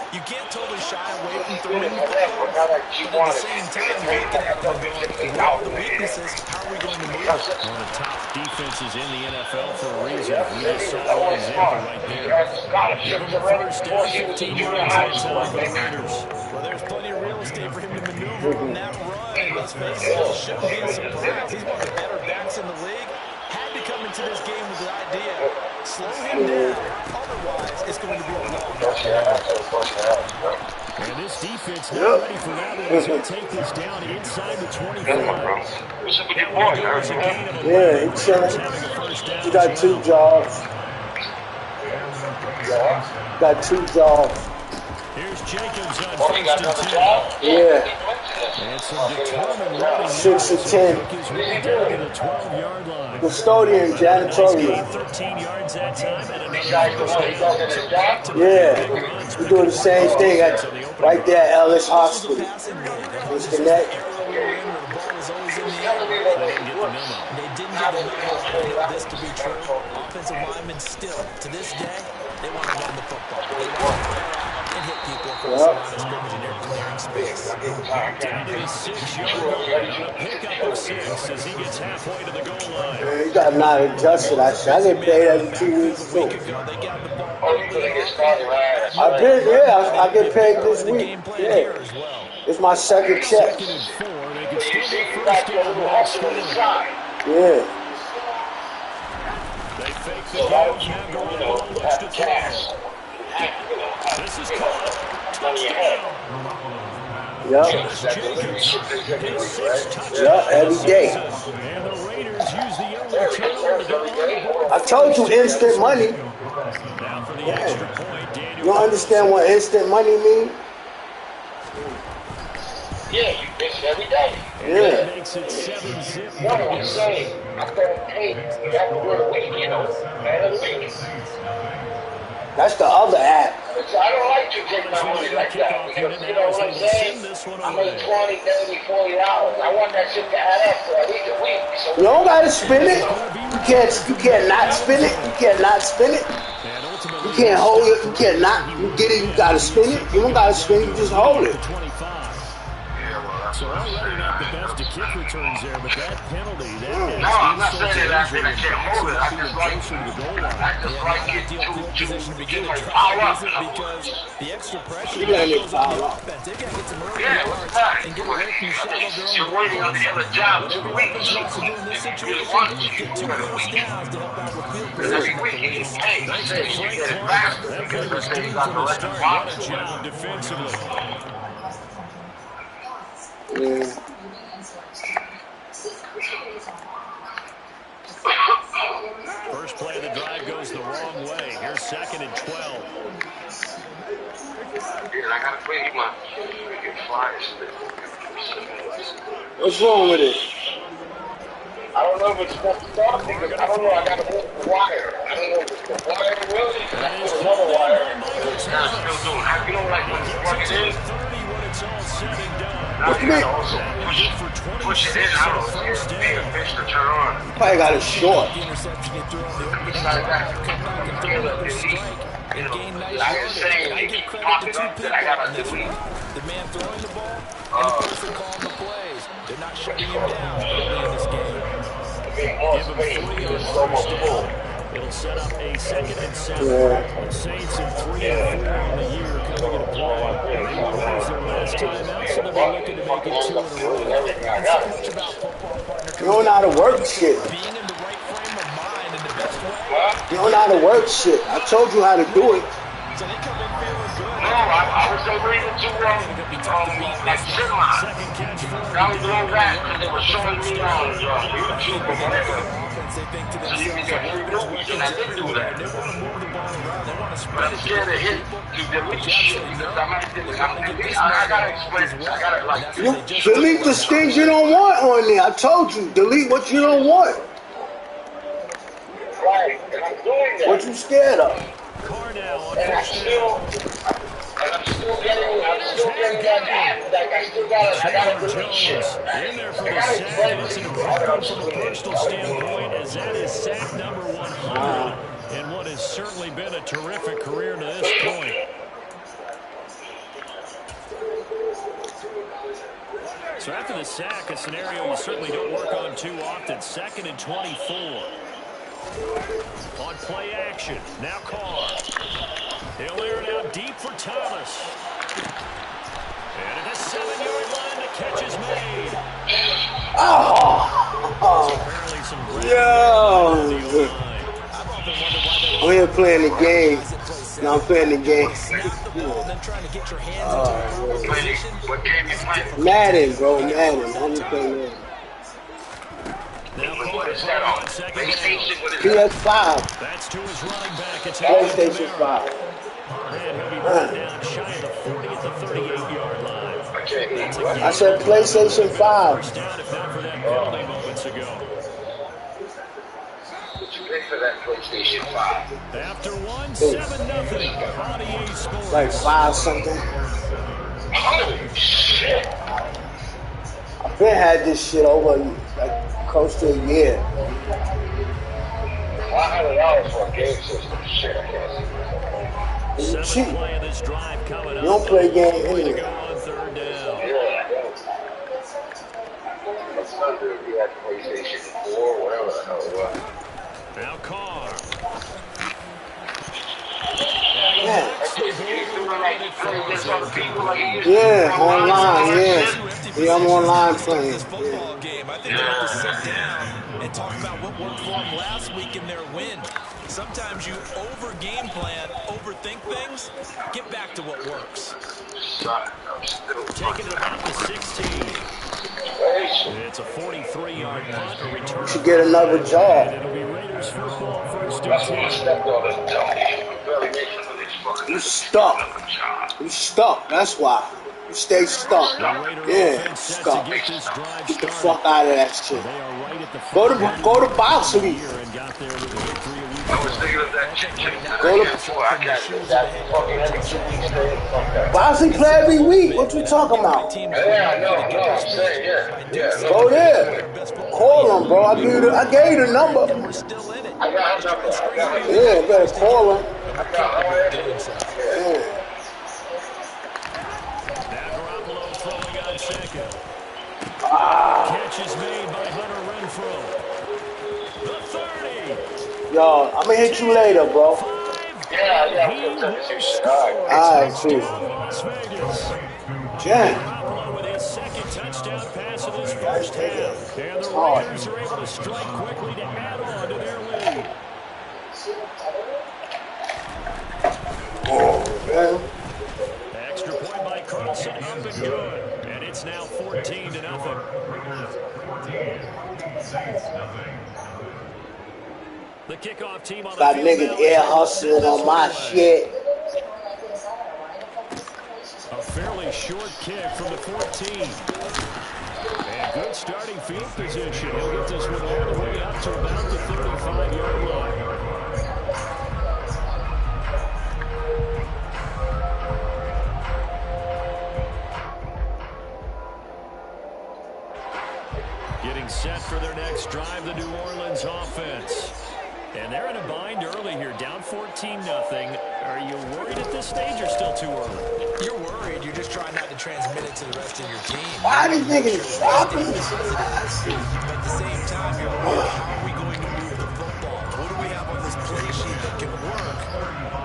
You can't totally shy away from throwing the football, but at the same time, you're looking at them and going, what are the weaknesses? How are we going to move it? One of the top defenses in the NFL for a reason. We just saw one example right there. Give him a first down, 15 yards that time for the Raiders. Well, there's plenty of real estate for him to maneuver on that run, and let's face it, he shouldn't be a surprise. He's one of the better backs in the league. Had to come into this game with the idea, slow him down, otherwise it's going to be a long run. And this defense not ready for that one. He's going to take this down inside the 25. Yeah, he's chilling. He got 2 jobs. Got 2 jobs. Here's Jacobs on first and 10. Yeah. And some determined running. 6 of 10. He's way down to the 12-yard line. Custodian, janitorial. 13 yards that time and another. Yeah. We doing the same thing right there at Ellis Hospital. Disconnect. They didn't get enough this to be true. Offensive linemen still, to this day, they want to run the football. They want to fire out and hit people across the line of scrimmage and they're clearing space. Down to the 6-yard line. Pickup of 6 as he gets halfway to the goal line. Man, you got not adjusted. I get paid every 2 weeks too. I get paid this week. Yeah. It's my second check. Second and 4. They can still get first down without scoring. Yeah. They fake the catch, now go in on looks to throw. This is caught. Touchdown. Yep, every day. And the Raiders use the early turnover to go on the board. I told you instant money. Now for the extra point, Daniel. You don't understand what instant money means? Yeah, you bitch every day. Yeah. Makes it 7-zip. No, I'm saying, I'm getting paid. You have to work a week, you know, man of the week. That's the other app. So I don't like to take my money like that because, you know what I'm saying? I make 20, 30, $40. I want that shit to add up for at least a week. So You don't gotta spin it. You can't not spin it. You can't not spin it. You can't hold it. You can't not. You get it. You gotta spin it. You don't gotta spin it. You just hold it. So already not the best of kick returns there, but that penalty, that no, I'm not saying that I can't hold it. I just like it to get my power up. Because the extra pressure goes on the offense. They've got to get some early yards and get away from the shadow of their own. You're waiting on the other job 2 weeks. To do in this situation, get 2 first downs to help out with field Every position. week, hey, thanks say to you Frank get it Clark. faster That because play was they're due not from going the to let the start. What a box job defensively. Yeah. First play of the drive goes the wrong way. Here's 2nd and 12. I got to pay my flyers. What's wrong with it? I don't know if it's supposed to start because I don't know. I got to move the wire. I don't know if it's the wire really. I put another wire. It's still doing. You know, like when you plug it in. When it's all said and done. Now you got to also push it in. I don't know. It's being a bitch to turn on. Probably got a short. Besides that, I was saying, I give credit to 2 people on this one. The man throwing the ball and the person calling the plays. They're not shutting him down early in this game. Give him 3 on first down. It'll set up a 2nd and 7. The Saints in 3 and 4 on the year coming into play. They will lose their last time out, so they'll be looking to make it 2 in a row. So much about football, partner. You don't know how to work shit. Being in the right frame of mind in the best way. You don't know how to work shit. I told you how to do it. So they come in feeling good. No, I was reading to like Finland. I was doing that because they were showing me on YouTube or whatever. So you can get free movies, and I did do that. But I'm scared to hit to delete shit because I gotta explain this. I gotta like. You delete the things you don't want on there. I told you, delete what you don't want. Right, and I'm doing that. What you scared of? And I'm still getting that app. Like I gotta delete shit. In there for the sack. It's an improvement from a personal standpoint, as that is sack number 100 in what has certainly been a terrific career to this point. the sack, a scenario you certainly don't work on too often. 2nd and 24. On play action, now Carr. He'll air it out deep for Thomas. And at the 7-yard line, the catch is made. Apparently some I'm here playing the game. No, I'm playing the game. Madden, bro, Madden. I'm playing Madden. What is that on? PlayStation? What is that? PS5. That's to his running back. It's PlayStation 5. And he'll be brought down shy of the 40 at the 38-yard line. I said PlayStation 5. First down, if not for that penalty moments ago. What you pay for that PlayStation 5? After 1, 7-0. RDA scores. Like 5 something. Holy shit! I've been had this shit over like close to a year. $500 for a game system. Shit, I can't see this. Cheap. Play of this drive coming You don't play games anyway. on 3rd down. Yeah, my son did be at PlayStation 4, whatever the hell it was. Now Carr. Yeah, online, yeah. Yeah, I'm online playing. This football game, I think they have to sit down and talk about what worked for them last week in their win. Sometimes you over-game plan, overthink things. Get back to what works. Taking it about the 16. It's a 43-yard punt, a return. You should get another job. It'll be Raiders football, 1st and That's what I 10. stepped on this dummy. Barely making for this fucking. You stuck. You stuck. That's why. You stay stuck. Yeah, stuck. Get the fuck out of that shit. Go to boxing. I was thinking of that chick. Go to boxing play every week. What you talking about? Yeah, I know. I'm saying, yeah. Go there. Call him, bro. I gave you the number. I got her number. Yeah, better call him. I got her. Yeah. Now Garoppolo throwing on 2nd. Catch is made by Hunter Renfrow. The 30. Yo, I'm gonna hit you later, bro. Yeah. Alright, chief. Las Vegas. Jen. Garoppolo with his 2nd touchdown pass of his 1st half. And the hard. Raiders are able to strike quickly to add on to their lead. Oh, man. Extra point by Carlson, up and good. And it's now 14-0. The kickoff team on the Got field niggas now. air hustling on my shit. A fairly short kick from the 14. And good starting field position. He'll get this one all the way up to about the 35-yard line. Getting set for their next drive, the New Orleans offense. And they're in a bind early here, down 14-0. Are you worried at this stage or still too early? You're worried. You're just trying not to transmit it to the rest of your team. Why these niggas dropping? But at the same time, you're worried, how are we going to move the football? What do we have on this play sheet that can work?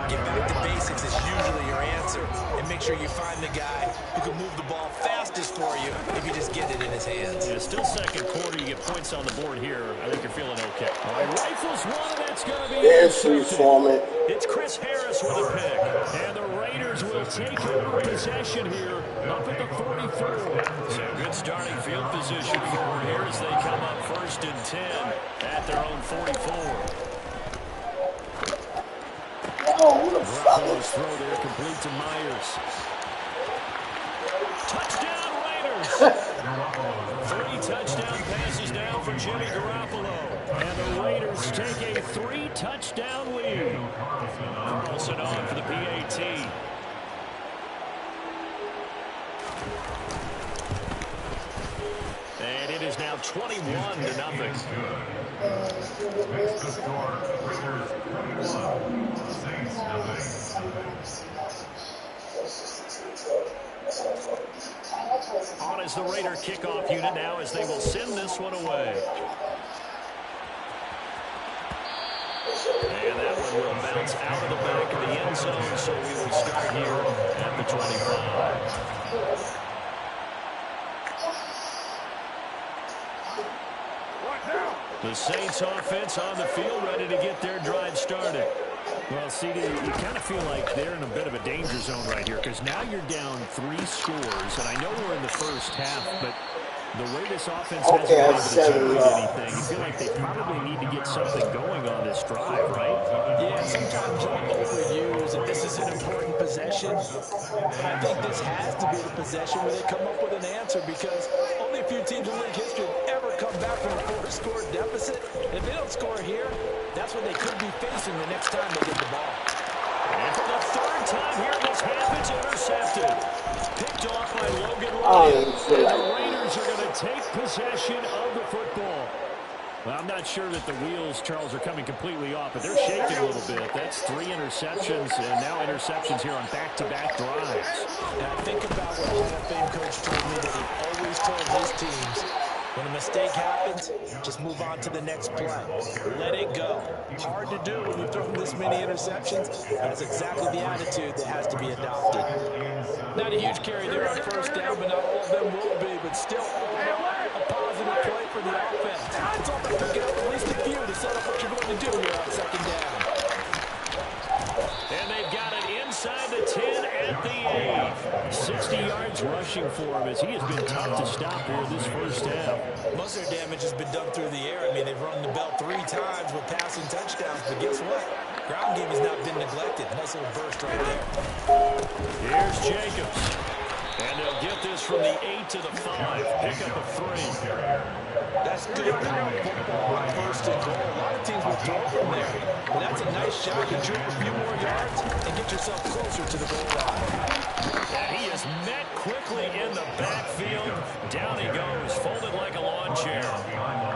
Get back to basics is usually your answer. And make sure you find the guy who can move the ball fastest for you if you just get it in his hands. Yeah, still 2nd quarter. You get points on the board here. I think you're feeling okay. All right, rifles one, and that's going to be Foreman. It's Chris Harris with a pick. And the Raiders will take over possession here up at the 44. So good starting field position for here as they come up 1st and 10 at their own 44. Oh, who the fuck? Garoppolo's throw there complete to Myers. Touchdown Raiders! 3 touchdown passes now for Jimmy Garoppolo. And the Raiders take a 3-touchdown lead. Carlson on for the PAT. And it is now 21-0. On his is the Raider kickoff unit now as they will send this one away. And that one will bounce out of the back of the end zone, so we will start here at the 25. The Saints offense on the field ready to get their drive started. Well, CD, you kind of feel like they're in a bit of a danger zone right here because now you're down 3 scores, and I know we're in the first half, but the way this offense hasn't been able to generate anything, you feel like they probably need to get something going on this drive, right? Yeah, sometimes you'll overuse, and this is an important possession. I think this has to be the possession where they come up with an answer because only a few teams in league history have ever come back from a 4-score deficit. If they don't score here, that's what they could be facing the next time they get the ball. And for the 3rd time here this half, it's intercepted. Picked off by Logan Ryan. And the Raiders are going to take possession of the football. Well, I'm not sure that the wheels, Charles, are coming completely off, but they're shaking a little bit. That's 3 interceptions, and now interceptions here on back-to-back drives. And I think about what Hall of Fame coach told me that he always told his teams, when a mistake happens, just move on to the next play. Let it go. Hard to do when you've thrown this many interceptions. That's exactly the attitude that has to be adopted. Not a huge carry there on 1st down, but not all of them will be. But still, all in all, a positive play for the offense. It's all about picking up at least a few to set up what you're going to do here on 2nd down. And they've got it inside the 10 at the 8. 60 yards rushing for him as he has been tough to stop here this first half. Most of their damage has been done through the air. I mean, they've rung the bell 3 times with passing touchdowns, but guess what? Ground game has not been neglected. Nice little burst right there. Here's Jacobs. And they'll get this from the 8 to the 5. Pick up a 3. That's good power football on 1st and goal. A lot of teams will throw from there. But that's a nice shot to drive a few more yards and get yourself closer to the goal line. And he is met quickly in the backfield. Down he goes, folded like a lawn chair.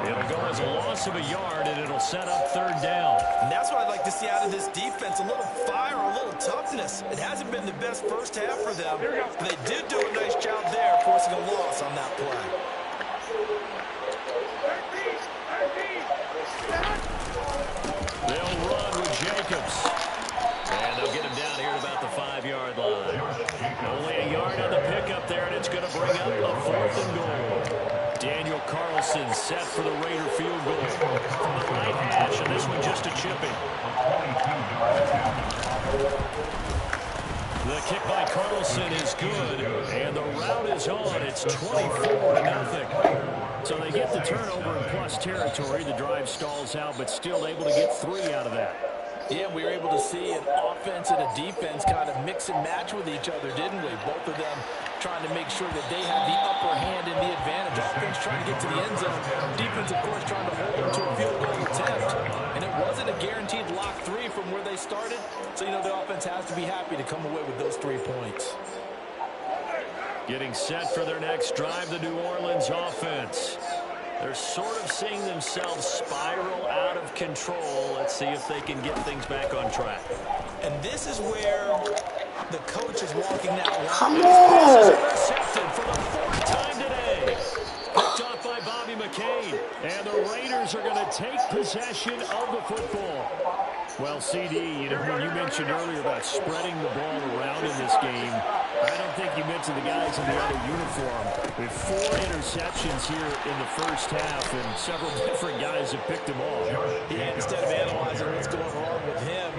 It'll go as a loss of a yard, and it'll set up 3rd down. And that's what I'd like to see out of this defense, a little fire, a little toughness. It hasn't been the best first half for them, but they did do a nice job there, forcing a loss on that play. They'll run with Jacobs. And they'll get him down here at about the 5-yard line. Only a yard on the pickup there, and it's going to bring up a 4th and goal. Daniel Carlson set for the Raider field goal from the right hash, and this one just a chipping. The kick by Carlson is good, and the route is on. It's 24-0. So they get the turnover in plus territory. The drive stalls out, but still able to get 3 out of that. Yeah, we were able to see an offense and a defense kind of mix and match with each other, didn't we? Both of them trying to make sure that they have the upper hand and the advantage. Offense trying to get to the end zone. Defense, of course, trying to hold them to a field goal attempt. And it wasn't a guaranteed lock 3 from where they started. So, you know, the offense has to be happy to come away with those 3 points. Getting set for their next drive, the New Orleans offense. They're sort of seeing themselves spiral out of control. Let's see if they can get things back on track. And this is where the coach is walking that line. Come on! Intercepted for the 4th time today. Picked off by Bobby McCain. And the Raiders are going to take possession of the football. Well, CD, you know, when you mentioned earlier about spreading the ball around in this game, I don't think you mentioned the guys in the other uniform. We have 4 interceptions here in the first half, and several different guys have picked them off. Yeah, instead of analyzing what's going wrong with him,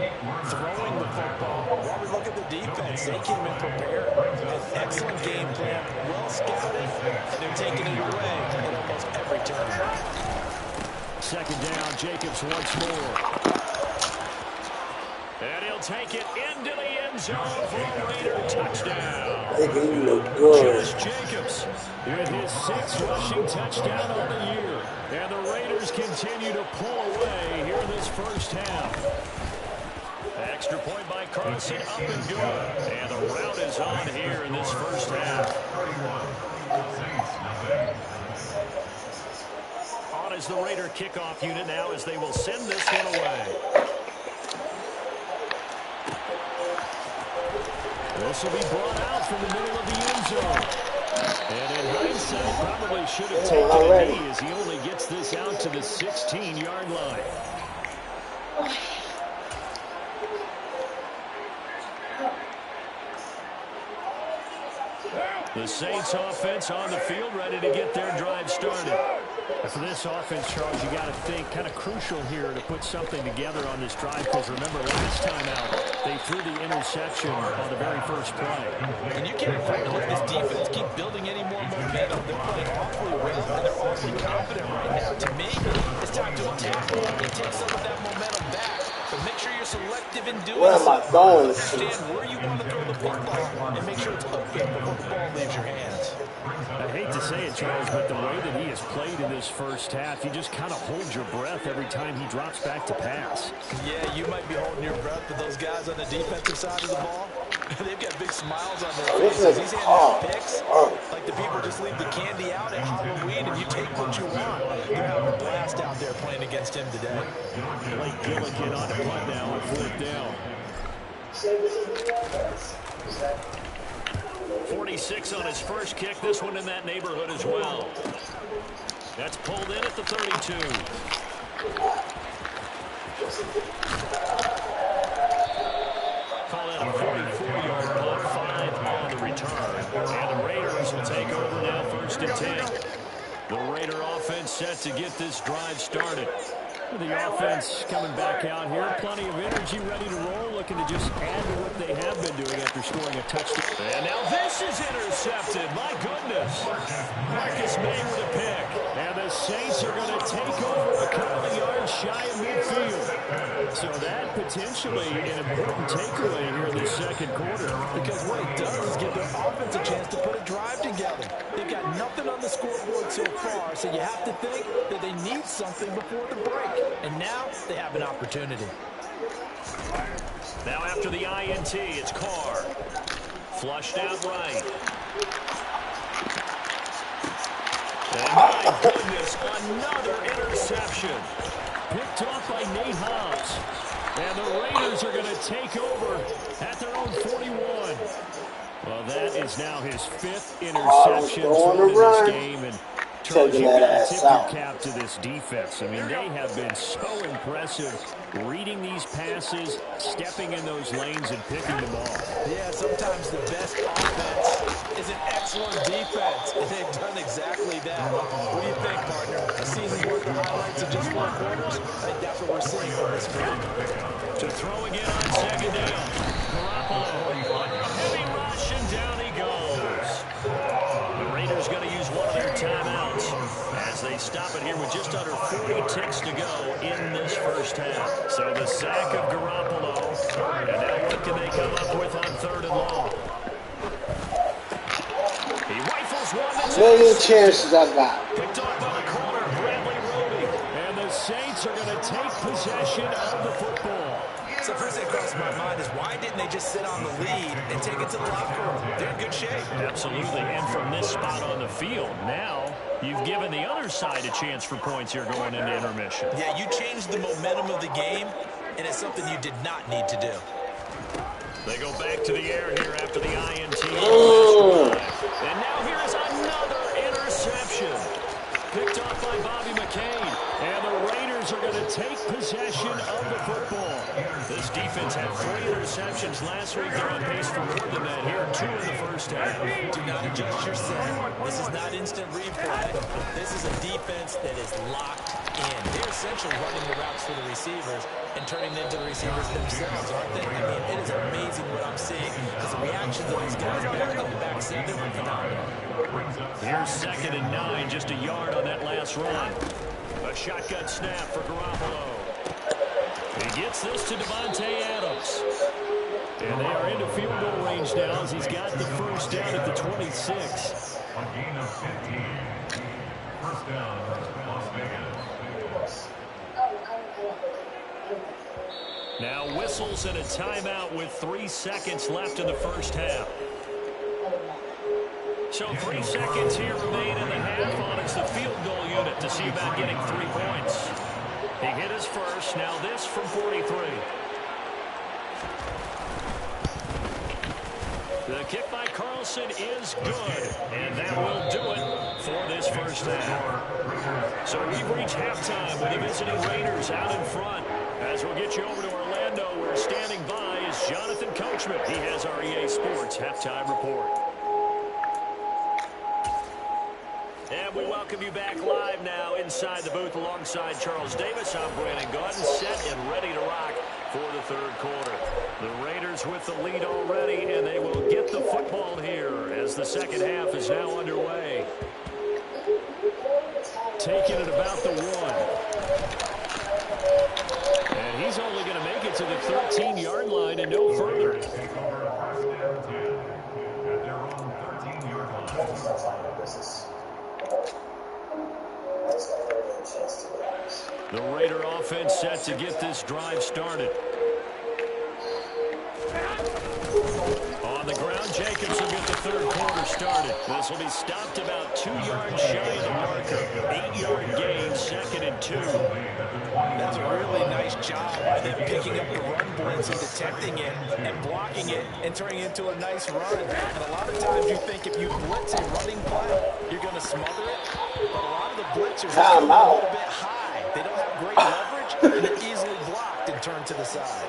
throwing the football, while we look at the defense, they came in prepared. An excellent game plan, well scouted, and they're taking it away in almost every turn. 2nd down, Jacobs once more. And he'll take it into the end zone for a Raider touchdown. You look good. Josh Jacobs with his 6th rushing touchdown on the year. And the Raiders continue to pull away here in this first half. Extra point by Carlson, up and good. And the route is on here in this first half. On is the Raider kickoff unit now as they will send this one away. This will be brought out from the middle of the end zone. And in hindsight, probably should have taken a knee as he only gets this out to the 16-yard line. The Saints offense on the field, ready to get their drive started. For this offense, Charles, you got to think kind of crucial here to put something together on this drive, because remember last time out, they threw the interception on the very first play. And you can't afford to let this defense keep building any more momentum. They're playing awfully well, and they're awfully confident right now. To me, it's time to attack and take some of that momentum back. But make sure you're selective in doing where am I going? Understand where you want to throw the football and make sure it's open before the ball leaves your hands. I hate to say it, Charles, but the way that he has played in this first half, you just kind of hold your breath every time he drops back to pass. Yeah, you might be holding your breath, but those guys on the defensive side of the ball, they've got big smiles on their faces. He's handing out picks like the people just leave the candy out at Halloween and you take what you want. They're having a blast out there playing against him today. Blake Gillikin on the punt now on 4th down. 46 on his first kick. This one in that neighborhood as well. That's pulled in at the 32. Call that a 44-yard punt, 5 on the return. And the Raiders will take over now, 1st and 10. The Raider offense set to get this drive started. The offense coming back out here. Plenty of energy, ready to roll, looking to just add to what they have been doing after scoring a touchdown. And now this is intercepted. My goodness. Marcus May with a pick. And the Saints are going to take over a couple of yards shy of midfield. So that potentially an important takeaway here in the second quarter. Because what it does is give their offense a chance to put a drive together. They've got nothing on the scoreboard so far, so you have to think that they need something before the break. And now they have an opportunity. Now after the INT, it's Carr. Flushed out right. And my goodness, another interception. Picked off by Nate Hobbs. And the Raiders are going to take over at their own 41. Well, that is now his 5th interception thrown in this game. And Charles, you've got to tip your cap to this defense. I mean, they have been so impressive reading these passes, stepping in those lanes, and picking them off. Yeah, sometimes the best offense is an excellent defense, and they've done exactly that. What do you think, partner? A season's worth of highlights in just 4 quarters? I think that's what we're seeing on this field. To throw again on 2nd down. Garoppolo, heavy rush, and down he goes. The Raiders going to use one of their timeouts as they stop it here with just under 40 ticks to go in this first half. So the sack of Garoppolo. And now what can they come up with on 3rd and long? He rifles one. Million chances I got. Picked off by the corner, Bradley Roby. And the Saints are going to take possession of the football. So first thing that crossed my mind is why didn't they just sit on the lead and take it to the locker room? They're in good shape. Absolutely, and from this spot on the field, now you've given the other side a chance for points here going into intermission. Yeah, you changed the momentum of the game, and it's something you did not need to do. They go back to the air here after the INT. And now here is another interception. Picked off by Bobby McCain. And the Raiders are going to take possession of the football. This defense had 3 interceptions last week. They're on pace for more than that here. 2 in the first half. Do not adjust your set. This is not instant replay. This is a defense that is locked in. They're essentially running the routes for the receivers and turning them into the receivers themselves, aren't they? I mean, it is amazing what I'm seeing because the reactions of these guys back on the back 7 are phenomenal. Here's 2nd and 9, just a yard on that last run. A shotgun snap for Garoppolo. He gets this to Devontae Adams. And they are into field goal range now as he's got the first down at the 26. A gain of 15. First down, Las Vegas. Now whistles and a timeout with 3 seconds left in the first half. So 3 seconds here remain in the half on it's the field goal unit to see about getting 3 points. He hit his first, now this from 43. The kick by Carlson is good, and that will do it for this first half. So we've reached halftime with the visiting Raiders out in front. As we'll get you over to Orlando, where standing by is Jonathan Coachman. He has our EA Sports halftime report. And we welcome you back live now inside the booth alongside Charles Davis. I'm Brandon Gordon, set and ready to rock for the third quarter. The Raiders with the lead already, and they will get the football here as the second half is now underway. Taking it about the 1. And he's only going to make it to the 13-yard line and no further. The Raider offense set to get this drive started. On the ground, Jacobs will get the third quarter started. This will be stopped about 2 yards shy of the marker. 8-yard gain, 2nd and 2. That's a really nice job by them picking up the run blitz and detecting it and blocking it and turning it into a nice run. And a lot of times you think if you blitz a running play, you're going to smother it. But a lot of the blitzers are a little bit high. They don't have great leverage, and they're easily blocked and turned to the side.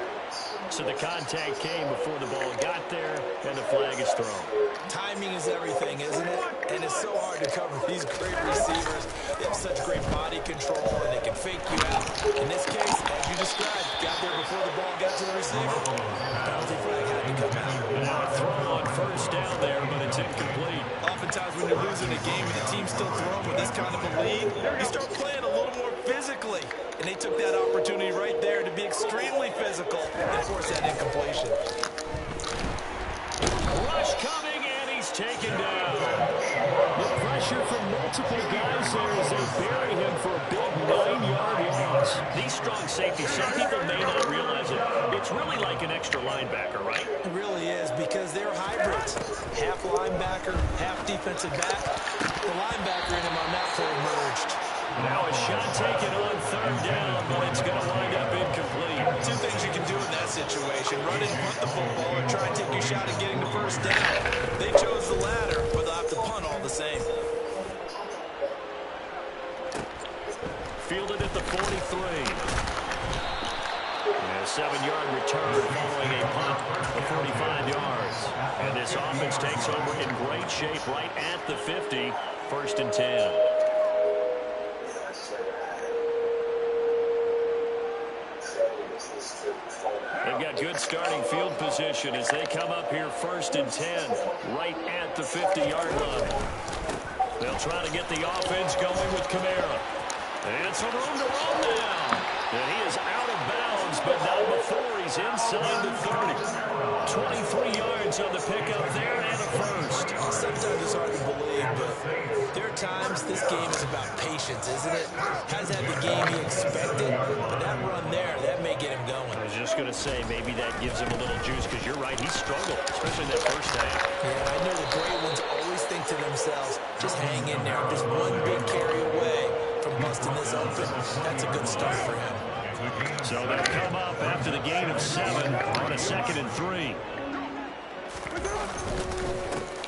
So the contact came before the ball got there, and the flag is thrown. Timing is everything, isn't it? And it's so hard to cover these great receivers. They have such great body control, and they can fake you out. In this case, as you described, got there before the ball got to the receiver. Penalty flag had to come out. Now a throw on first down there, but it's incomplete. Oftentimes when you're losing a game and the team's still throwing with this kind of a lead, you start playing a little more physically. And they took that opportunity right there to be extremely physical and force that incompletion. Rush coming, and he's taken down. The pressure from multiple guys there as they bury him for a big 9-yard loss. These strong safeties, some people may not realize it. It's really like an extra linebacker, right? It really is, because they're hybrids. Half linebacker, half defensive back. The linebacker in him are not fully merged. Now a shot taken on third down, but it's going to wind up incomplete. Two things you can do in that situation: run and punt the football, or try and take your shot at getting the first down. They chose the latter, but they'll have to punt all the same. Fielded at the 43. And a 7-yard return following a punt of 45 yards. And this offense takes over in great shape right at the 50, 1st and 10. They've got good starting field position as they come up here 1st and 10, right at the 50-yard line. They'll try to get the offense going with Kamara. And some room to run now. And he is out of bounds, but not before he's inside the 30. 23 yards on the pickup there and a first. Sometimes it's hard to believe, but there are times this game is about patience, isn't it? Hasn't had the game he expected, but that run there, that may get him going. I was just going to say, maybe that gives him a little juice, because you're right, he struggled, especially in that first half. Yeah, I know the great ones always think to themselves, just hang in there. Just one big carry away from busting this open. That's a good start for him. So they'll come up after the gain of 7 on a 2nd and 3.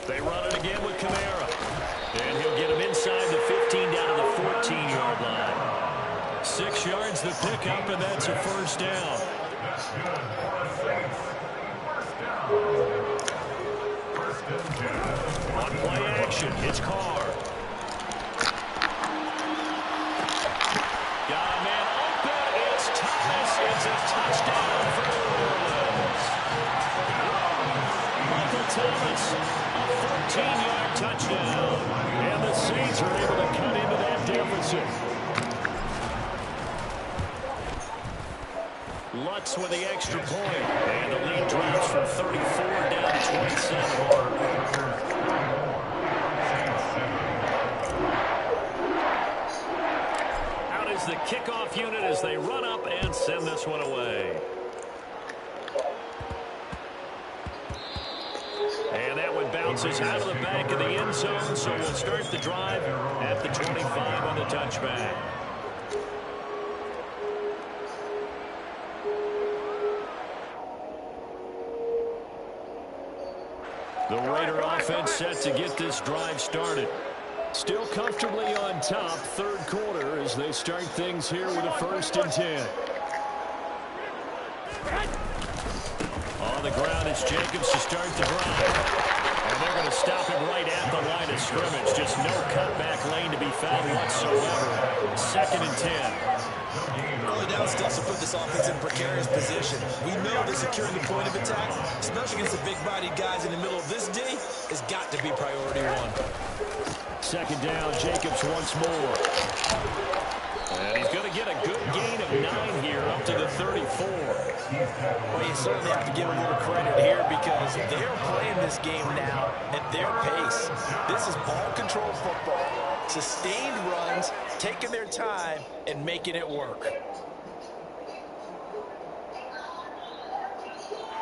They run it again with Kamara. And he'll get him inside the 15 down to the 14-yard line. 6 yards the pickup, and that's a first down. On play action, it's Carr. Got a man open. It's Thomas. It's a touchdown for New Orleans. Michael Thomas, a 14-yard touchdown. And the Saints are able to cut into that deficit. Lutz with the extra point. And the lead drops from 34 down to 27. The kickoff unit as they run up and send this one away. And that one bounces out of the back of the end zone, so we'll start the drive at the 25 on the touchback. The Raider offense set to get this drive started. Still comfortably on top, third quarter, as they start things here with a 1st and 10. On the ground, it's Jacobs to start the drive. And they're going to stop him right at the line of scrimmage. Just no cutback lane to be found whatsoever. 2nd and 10. Early down steps to put this offense in a precarious position. We know that securing the point of attack, especially against the big-bodied guys in the middle of this D, has got to be priority one. 2nd down, Jacobs once more. And he's going to get a good gain of 9 here up to the 34. Well, you certainly have to give a little credit here because they're playing this game now at their pace. This is ball control football. Sustained runs, taking their time, and making it work.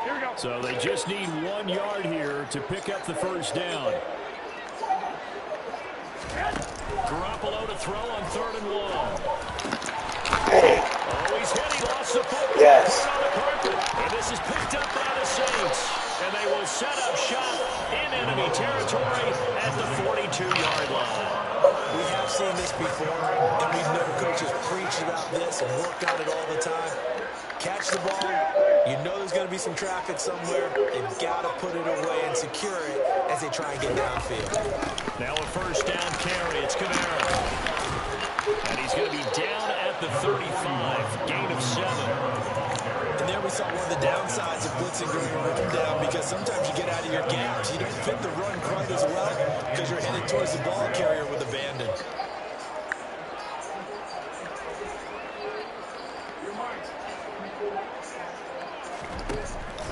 Here we go. So they just need 1 yard here to pick up the 1st down. Garoppolo to throw on 3rd and 1. Oh, he's hit. He lost the football. Yes. On the carpet. And this is picked up by the Saints. And they will set up shop in enemy territory at the 42-yard line. We have seen this before, and we know coaches preach about this and work on it all the time. Catch the ball. You know there's going to be some traffic somewhere. They've got to put it away and secure it as they try and get downfield. Now a 1st down carry. It's Kamara. And he's going to be down at the 35. Gain of 7. And there we saw one of the downsides of blitzing during a run down because sometimes you get out of your gaps. You don't fit the run quite as well because you're headed towards the ball carrier with abandon.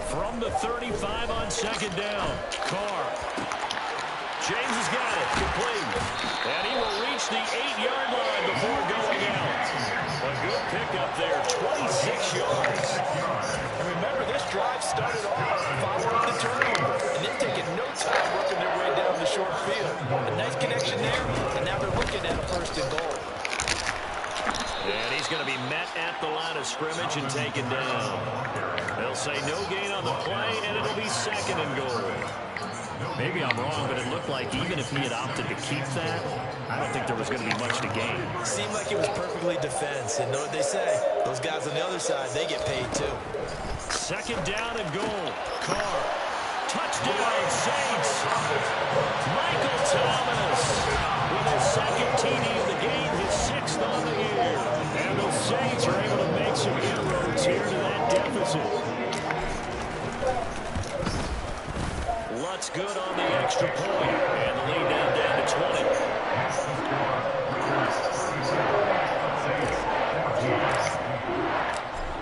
From the 35 on 2nd down. Carr. James has got it. Complete. And he will reach the 8-yard line before going out. A good pickup there. 26 yards. And remember, this drive started off following the turnover. And they've taken no time working their way down the short field. A nice connection there. And now they're looking at a 1st and goal. And he's going to be met at the line of scrimmage and taken down. They'll say no gain on the play, and it'll be 2nd and goal. Maybe I'm wrong, but it looked like even if he had opted to keep that, I don't think there was going to be much to gain. Seemed like it was perfectly defense. And know what they say? Those guys on the other side, they get paid too. 2nd down and goal. Carr. Touchdown, Saints. Michael Thomas with his 2nd TD of the game, his 6th on the year. And the Saints are able to make some inroads here to that deficit. Lutz good on the extra point. And the lead down to 20.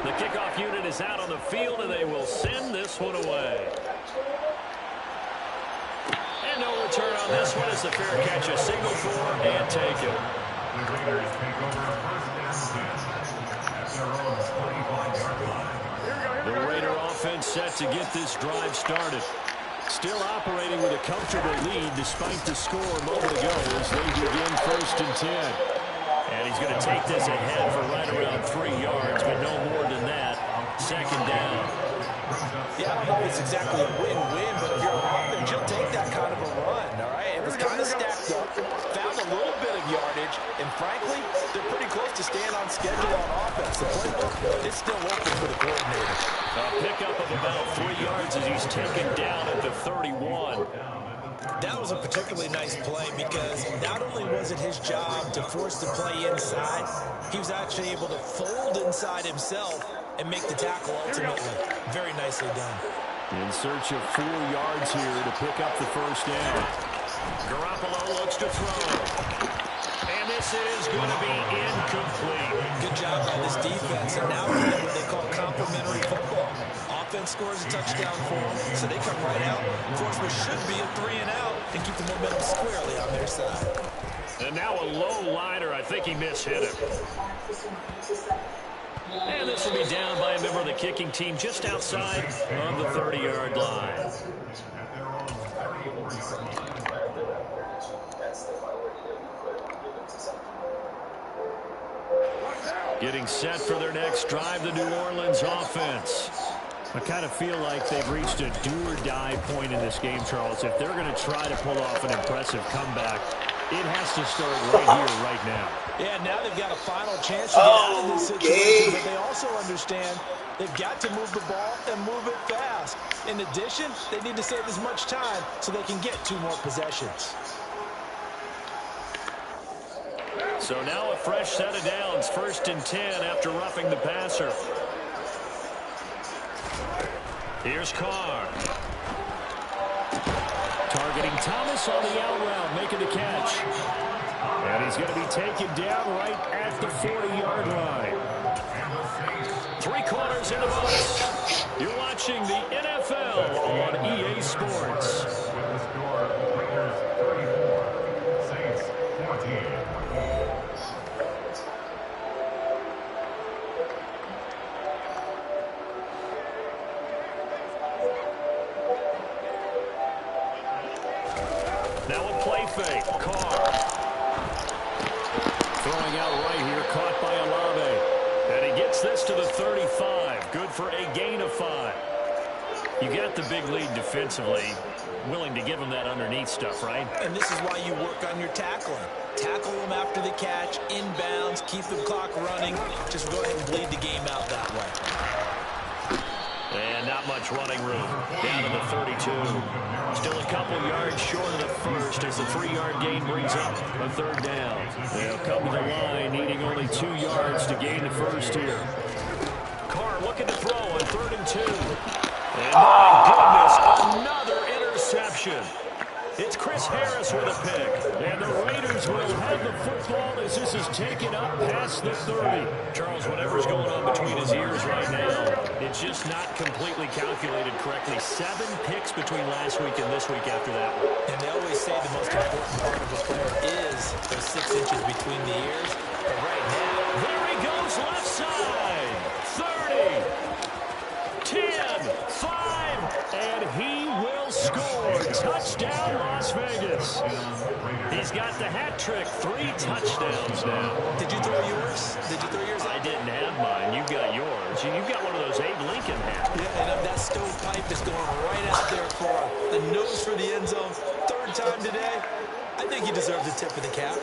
The kickoff unit is out on the field, and they will send this one away. And no return on this one as the fair catch a signal for and take it. The Raiders take over 1st and 10 at their own 45-yard line. The Raider offense set to get this drive started. Still operating with a comfortable lead despite the score a moment ago as they begin 1st and 10. And he's going to take this ahead for right around 3 yards, but no more than that. 2nd down. Yeah, I don't know if it's exactly a win-win, but if you're an offense, you'll take that kind of a run, all right? It was kind of stacked up, found a little bit of yardage, and frankly, they're pretty close to staying on schedule on offense. The playbook is still open for the coordinator. A pickup of about 3 yards as he's taken down at the 31. That was a particularly nice play because not only was it his job to force the play inside, he was actually able to fold inside himself and make the tackle ultimately. Very nicely done. In search of 4 yards here to pick up the 1st down. Garoppolo looks to throw. And this is going to be incomplete. Good job by this defense. And now we're in what they call complementary football. Offense scores a touchdown for them, so they come right out. Force what should be a 3 and out and keep the momentum squarely on their side. And now a low liner. I think he mishit him. And this will be down by a member of the kicking team just outside of the 30-yard line. Getting set for their next drive, the New Orleans offense. I kind of feel like they've reached a do-or-die point in this game, Charles. If they're going to try to pull off an impressive comeback, it has to start right here, right now. Yeah, now they've got a final chance to get out of this situation, but they also understand they've got to move the ball and move it fast. In addition, they need to save as much time so they can get 2 more possessions. So now a fresh set of downs, 1st and 10 after roughing the passer. Here's Carr. Targeting Thomas on the out route, making the catch. And he's going to be taken down right at the 40-yard line. 3 quarters in the books. You're watching the NFL on EA Sports. With the score, Raiders 34, Saints 14. Now a play fake. Carr. Throwing out right here, caught by Olave. And he gets this to the 35. Good for a gain of 5. You got the big lead defensively. Willing to give him that underneath stuff, right? And this is why you work on your tackling. Tackle them after the catch, inbounds, keep the clock running. Just go ahead and bleed the game out that way. And not much running room. Down to the 32. Still a couple yards short of the first as the 3-yard gain brings up a 3rd down. They'll come to the line needing only 2 yards to gain the first here. Carr looking to throw on 3rd and 2. And my goodness, another interception. It's Chris Harris with a pick. And the Raiders will have the football as this is taken up past the 30. Charles, whatever's going on between his ears right now, it's just not completely calculated correctly. 7 picks between last week and this week after that one. And they always say the most important part of a player is those 6 inches between the ears. But right now, there he goes left side. 30, 10, 5, and he will score. Touchdown, Las Vegas. He's got the hat trick. 3 touchdowns now. Did you throw yours? Did you throw yours? I didn't have mine. You got yours. You've got one of those Abe Lincoln hats. Yeah, and that stovepipe is going right out there for a nose for the end zone. 3rd time today. I think he deserves a tip of the cap.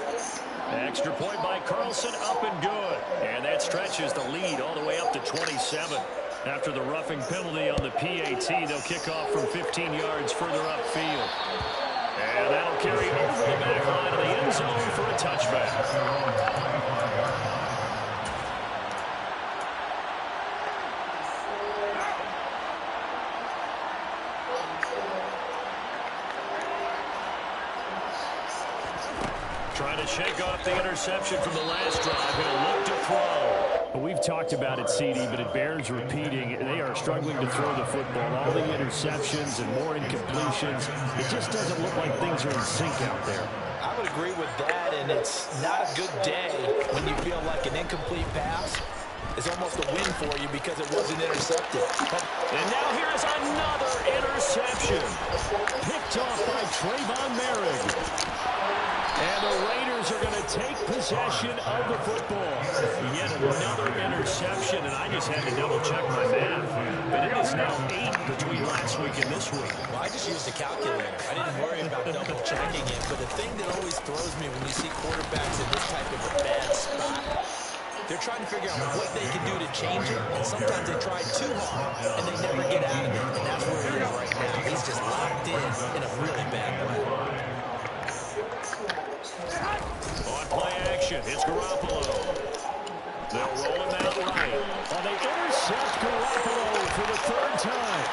Extra point by Carlson, up and good. And that stretches the lead all the way up to 27. After the roughing penalty on the PAT, they'll kick off from 15 yards further upfield. And that'll carry over the back line of the end zone for a touchback. Trying to shake off the interception from the last drive. He'll look to throw. Well, we've talked about it, CD, but it bears repeating. They are struggling to throw the football. All the interceptions and more incompletions. It just doesn't look like things are in sync out there. I would agree with that, and it's not a good day when you feel like an incomplete pass is almost a win for you because it wasn't intercepted. And now here's another interception. Picked off by Trayvon Merrick. And the Raiders are going to take possession of the football. Yet another interception, and I just had to double-check my math. But it is now 8 between last week and this week. Well, I just used the calculator. I didn't worry about double-checking it. But the thing that always throws me when you see quarterbacks in this type of a bad spot, they're trying to figure out what they can do to change it. And sometimes they try too hard, and they never get out of it. And that's where he is right now. He's just locked in a really bad way. On play action, it's Garoppolo. They'll roll him out right. And they intercept Garoppolo for the 3rd time.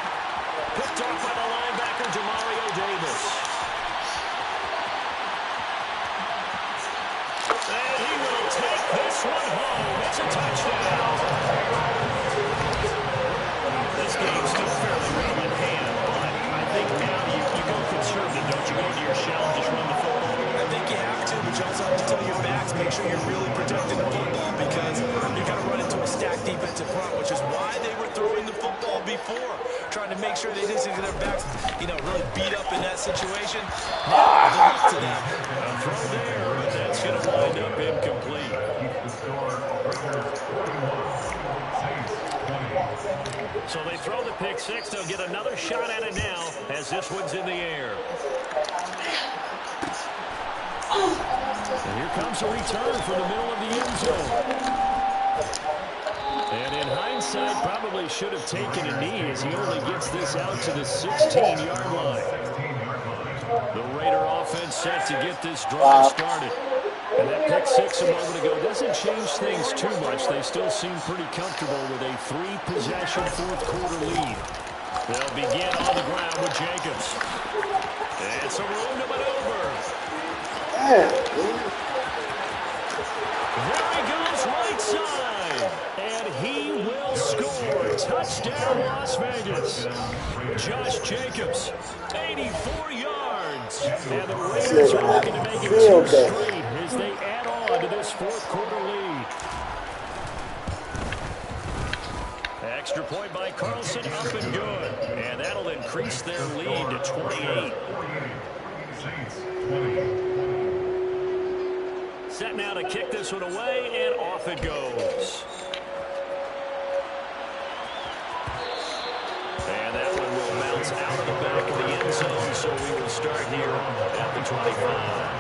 Picked off by the linebacker, Demario Davis. And he will take this one home. It's a touchdown. This game's still fairly well in hand, but I think now you go conservative, don't you? Go to your shell and just run the football. I think you have to, but you also have to tell your backs, make sure you're really protecting the football because you're going to run into a stacked defensive front, which is why they were throwing the football before, trying to make sure they didn't get their backs, really beat up in that situation. Now, good luck to them. A throw there, but that's going to wind up incomplete. Keeps the score, Raiders 41, Saints 20. So they throw the pick six. They'll get another shot at it now as this one's in the air. And here comes a return from the middle of the end zone. And in hindsight, probably should have taken a knee as he only gets this out to the 16-yard line. The Raider offense set to get this drive started. And that pick six a moment ago doesn't change things too much. They still seem pretty comfortable with a three-possession fourth-quarter lead. They'll begin on the ground with Jacobs. And some room to maneuver. There he goes right side. And he will score. Touchdown, Las Vegas. Josh Jacobs, 84 yards. And the Raiders are looking to make it 2 straight as they add on to this fourth-quarter lead. Extra point by Carlson, up and good. And that'll increase their lead to 28. Set now to kick this one away, and off it goes. And that one will bounce out of the back of the end zone, so we will start here at the 25.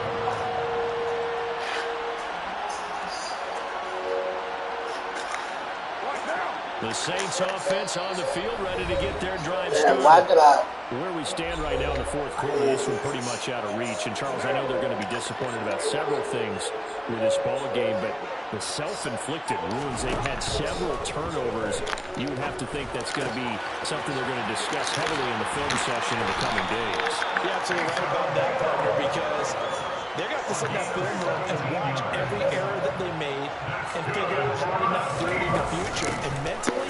The Saints offense on the field, ready to get their drive started. Where we stand right now in the fourth quarter, this one pretty much out of reach. And, Charles, I know they're going to be disappointed about several things with this ball game, but the self-inflicted wounds, they've had several turnovers. You would have to think that's going to be something they're going to discuss heavily in the film session in the coming days. You're absolutely right about that, partner, because they're going to have to sit in that film room and watch every error that they made and figure out how to not do it in the future. And mentally,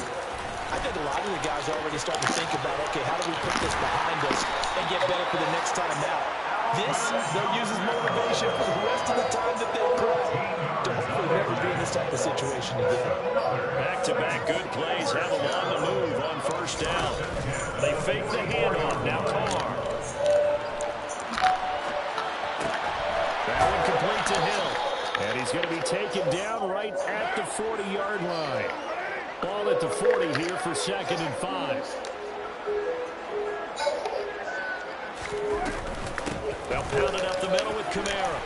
I think a lot of the guys are already starting to think about, okay, how do we put this behind us and get better for the next time out? This, they'll use as motivation for the rest of the time that they play to hopefully never be in this type of situation again. Back-to-back good plays have them on the move on first down. They fake the handoff. Now Carr. That one complete to Hill. And he's going to be taken down right at the 40-yard line. Ball at the 40 here for 2nd and 5. They'll pound it up the middle with Kamara.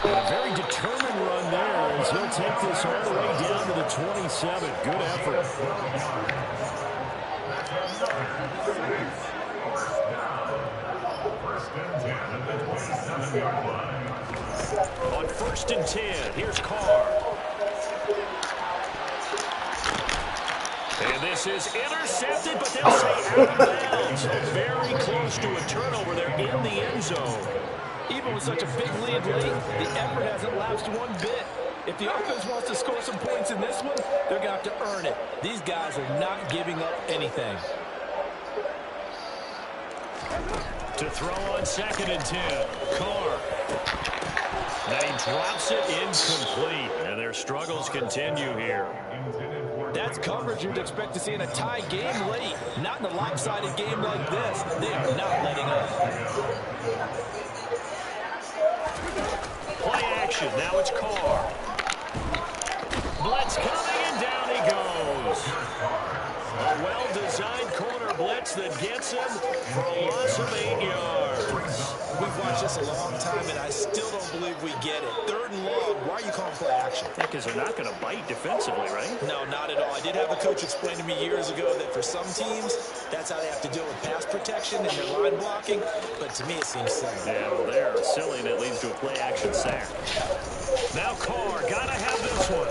And a very determined run there as he'll take this all the way down to the 27. Good effort. On 1st and 10, here's Carr. And this is intercepted, but they'll say out of bounds. Very close to a turnover there in the end zone. Even with such a big lead late, the effort hasn't lapsed one bit. If the offense wants to score some points in this one, they're going to have to earn it. These guys are not giving up anything. To throw on 2nd and 10, Carr. And he drops it incomplete, and their struggles continue here. That's coverage you'd expect to see in a tie game late. Not in a lopsided game like this. They are not letting up. Play action. Now it's Carr. Blitz coming, and down he goes. A well-designed corner blitz that gets him for a loss of 8 yards. We've watched this a long time, and I still don't believe we get it. 3rd and long. Why are you calling play action? Because they're not going to bite defensively, right? No, not at all. I did have a coach explain to me years ago that for some teams, that's how they have to deal with pass protection and their line blocking. But to me, it seems silly. Yeah, well, they're silly, and it leads to a play action sack. Now Carr, got to have this one.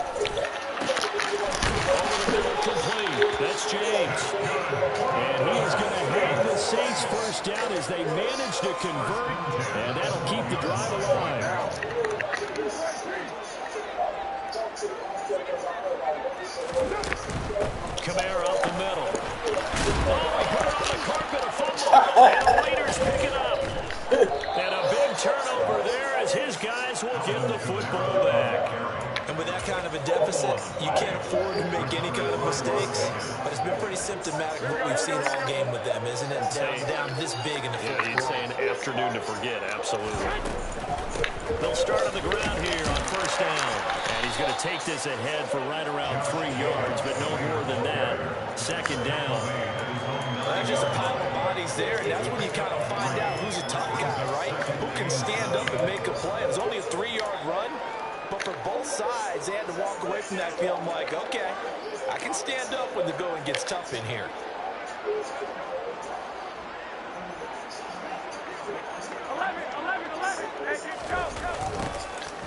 Over the middle, complete. That's James. And he is going to have the Saints first down as they manage to convert, and that'll keep the drive alive. Kamara up the middle. Oh, he put it on the carpet, a fumble, and the Raiders pick it up. And a big turnover there as his guys will get the football back. And with that kind of a deficit, you can't afford to make any kind of mistakes. But it's been pretty symptomatic of what we've seen all game with them, isn't it? Down this big in the fourth quarter. You'd say an afternoon to forget, absolutely. They'll start on the ground here on first down. And he's going to take this ahead for right around 3 yards, but no more than that. Second down. Well, there's just a pile of bodies there, and that's when you kind of find out who's a tough guy, right? Who can stand up and make a play. It was only a 3-yard run, but for both sides, they had to walk away from that feeling like, okay, I can stand up when the going gets tough in here.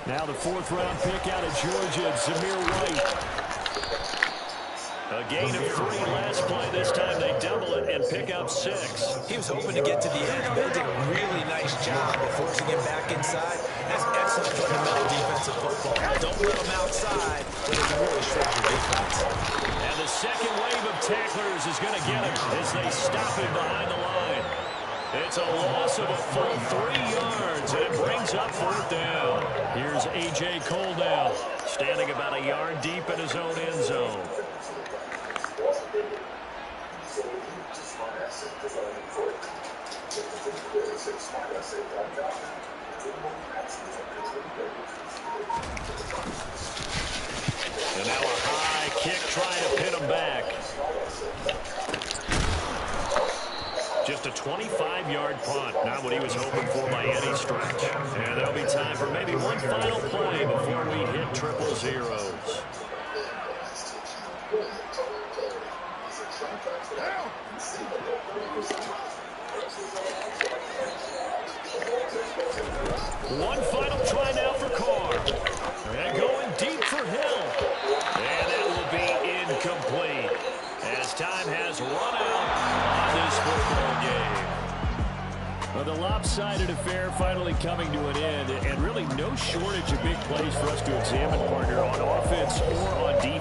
Now the 4th-round pick out of Georgia, Zamir White. A gain of 3 last play. This time they double it and pick up 6. He was hoping to get to the edge, but they did a really nice job of forcing him back inside. That's excellent fundamental defensive football. Don't let him outside, but it really shred your defense. And the second wave of tacklers is going to get him as they stop him behind the line. It's a loss of a full 3 yards, and it brings up 4th down. Here's A.J. Cole now, standing about a yard deep in his own end zone. And now a high kick trying to pin him back. Just a 25-yard punt. Not what he was hoping for by any stretch. And there'll be time for maybe one final play before we hit triple zeros. One final try now for Carr. And going deep for Hill. And that will be incomplete as time has run out on this football game. Well, the lopsided affair finally coming to an end, and really no shortage of big plays for us to examine, partner, on offense or on defense.